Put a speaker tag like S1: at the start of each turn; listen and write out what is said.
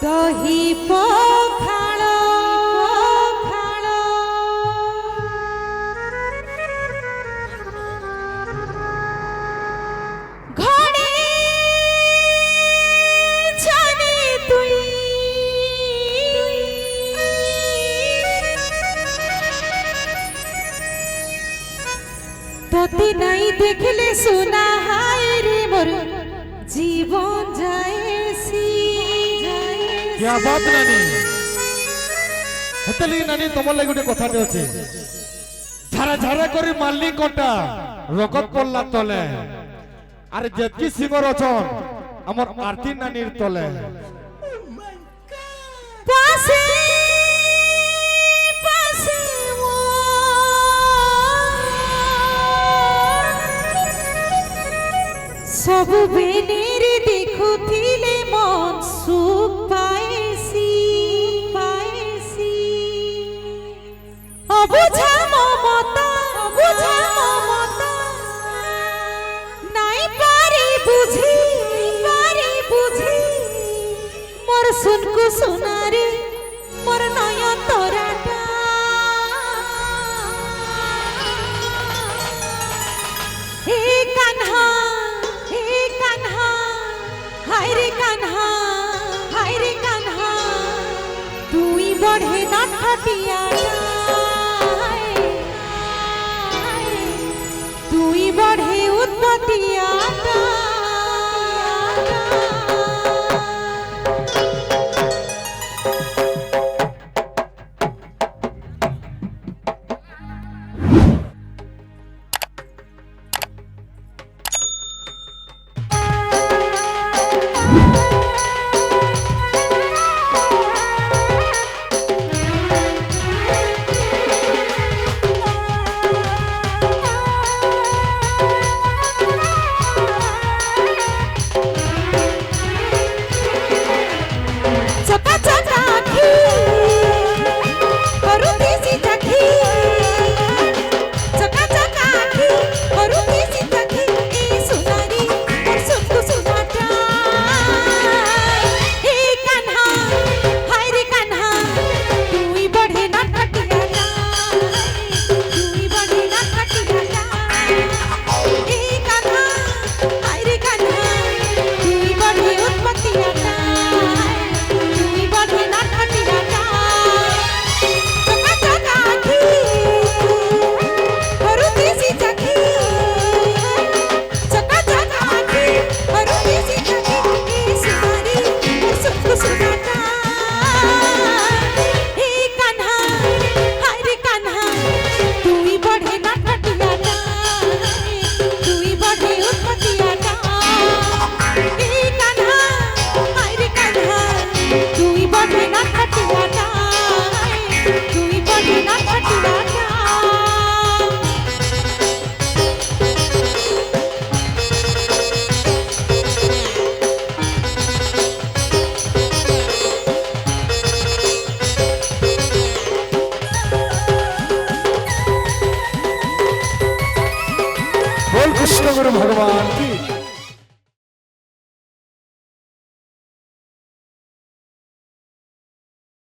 S1: দহি পখাল ঘরে জানি তুই তোতে নাই দেখলে সোনা হায় রে মোর জীবন যায়সি।
S2: क्या बात नानी हेतली नानी तमर लागि गोटे कथाटे अछि झारा झारा करी मारली कोटा रगत पड़ला तले आरे जेतकी सिंगर अछन हमर आरती नानीर तले
S1: पासे पासे वो सब बेनेर देखुथिले मन सुख पाएसी पाएसी अबुझा ममता नाई पारी बुझी मोर सुनको सुनारे मोर नयन तोराटा हे कान्हा हाय रे कान्हा तुई बढ़े ना खटिया तुई बढ़े उत्पत्तिया
S2: कृष्ण गुरु भगवान की